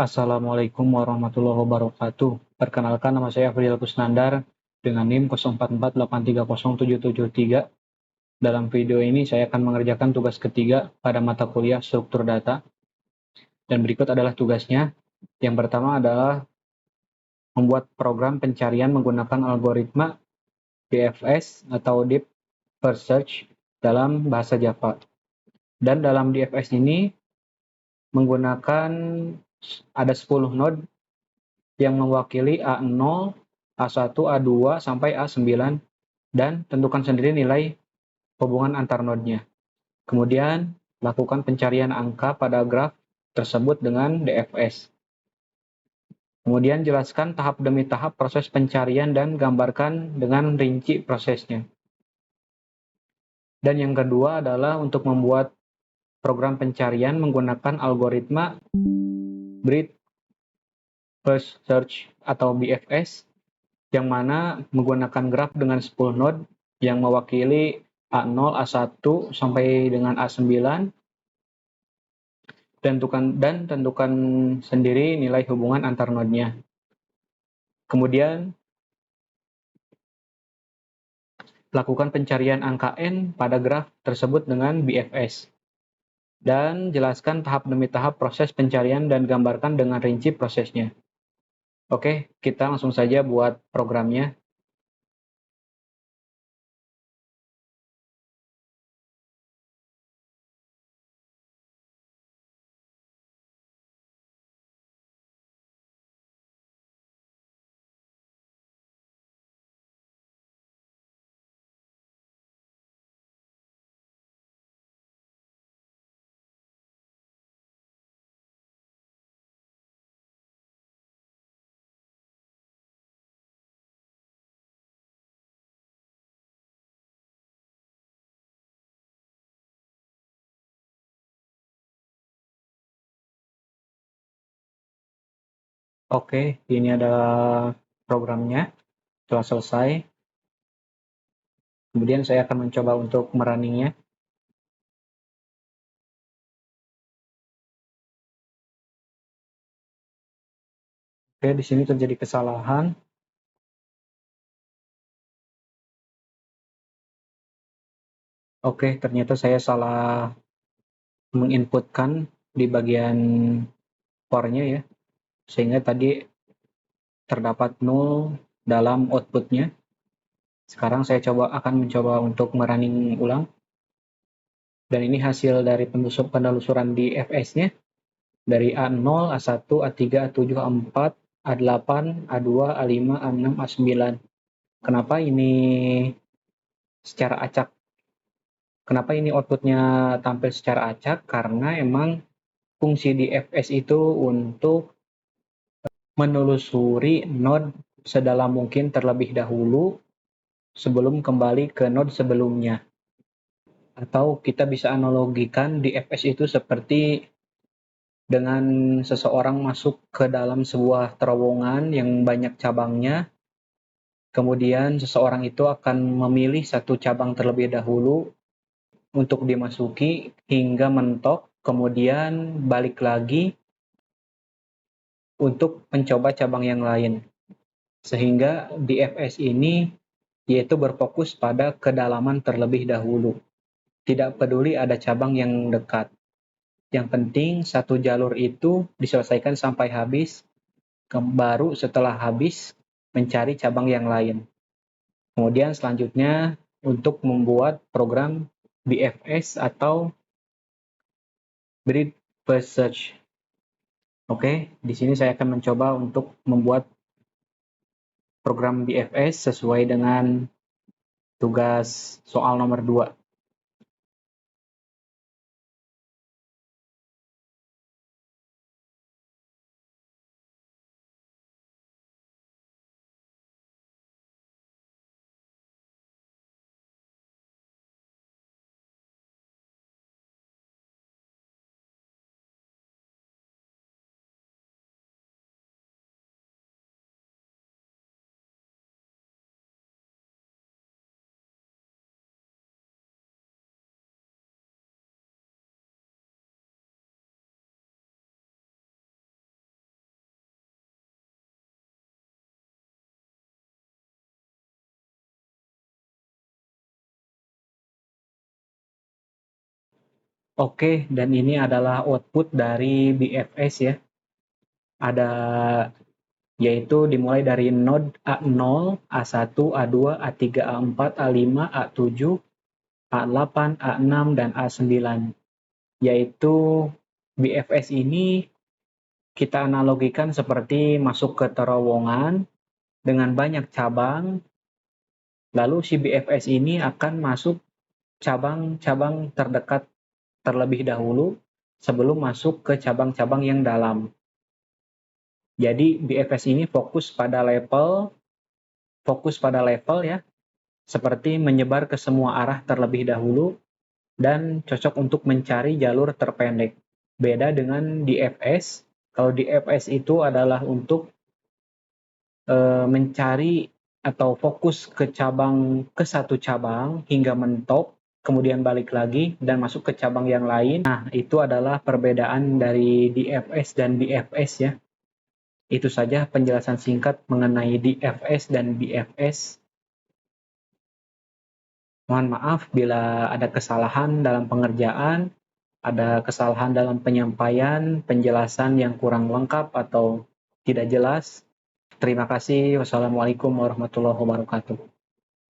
Assalamualaikum warahmatullahi wabarakatuh. Perkenalkan, nama saya Afril Kusnandar dengan NIM 0448300773. Dalam video ini saya akan mengerjakan tugas ketiga pada mata kuliah struktur data. Dan berikut adalah tugasnya. Yang pertama adalah membuat program pencarian menggunakan algoritma DFS atau Deep First Search dalam bahasa Java. Dan dalam DFS ini menggunakan ada 10 node yang mewakili A0, A1, A2, sampai A9, dan tentukan sendiri nilai hubungan antar node-nya. Kemudian, lakukan pencarian angka pada graf tersebut dengan DFS. Kemudian, jelaskan tahap demi tahap proses pencarian dan gambarkan dengan rinci prosesnya. Dan yang kedua adalah untuk membuat program pencarian menggunakan algoritma Breadth First Search atau BFS, yang mana menggunakan graf dengan 10 node yang mewakili A0, A1, sampai dengan A9, dan tentukan sendiri nilai hubungan antar node-nya. Kemudian, lakukan pencarian angka N pada graf tersebut dengan BFS. Dan jelaskan tahap demi tahap proses pencarian dan gambarkan dengan rinci prosesnya. Oke, kita langsung saja buat programnya. Oke, ini adalah programnya. Setelah selesai, kemudian saya akan mencoba untuk merunningnya. Oke, di sini terjadi kesalahan. Oke, ternyata saya salah menginputkan di bagian for-nya ya, sehingga tadi terdapat 0 dalam output-nya. Sekarang saya akan mencoba untuk merunning ulang. Dan ini hasil dari penelusuran di FS-nya. Dari A0, A1, A3, A7, A4, A8, A2, A5, A6, A9. Kenapa ini secara acak? Kenapa ini output-nya tampil secara acak? Karena emang fungsi di FS itu untuk menelusuri node sedalam mungkin terlebih dahulu sebelum kembali ke node sebelumnya. Atau kita bisa analogikan di FS itu seperti dengan seseorang masuk ke dalam sebuah terowongan yang banyak cabangnya, kemudian seseorang itu akan memilih satu cabang terlebih dahulu untuk dimasuki hingga mentok, kemudian balik lagi untuk mencoba cabang yang lain. Sehingga DFS ini yaitu berfokus pada kedalaman terlebih dahulu. Tidak peduli ada cabang yang dekat. Yang penting satu jalur itu diselesaikan sampai habis, baru setelah habis mencari cabang yang lain. Kemudian selanjutnya untuk membuat program BFS atau Breadth First Search. Oke, di sini saya akan mencoba untuk membuat program BFS sesuai dengan tugas soal nomor 2. Oke, dan ini adalah output dari BFS ya. Ada yaitu dimulai dari node A0, A1, A2, A3, A4, A5, A7, A8, A6, dan A9. Yaitu BFS ini kita analogikan seperti masuk ke terowongan dengan banyak cabang, lalu si BFS ini akan masuk cabang-cabang terdekat terlebih dahulu sebelum masuk ke cabang-cabang yang dalam. Jadi BFS ini fokus pada level ya, seperti menyebar ke semua arah terlebih dahulu dan cocok untuk mencari jalur terpendek. Beda dengan DFS, kalau DFS itu adalah untuk mencari atau fokus ke satu cabang hingga mentok, kemudian balik lagi dan masuk ke cabang yang lain. Nah, itu adalah perbedaan dari DFS dan BFS ya. Itu saja penjelasan singkat mengenai DFS dan BFS. Mohon maaf bila ada kesalahan dalam pengerjaan, ada kesalahan dalam penyampaian, penjelasan yang kurang lengkap atau tidak jelas. Terima kasih. Wassalamualaikum warahmatullahi wabarakatuh.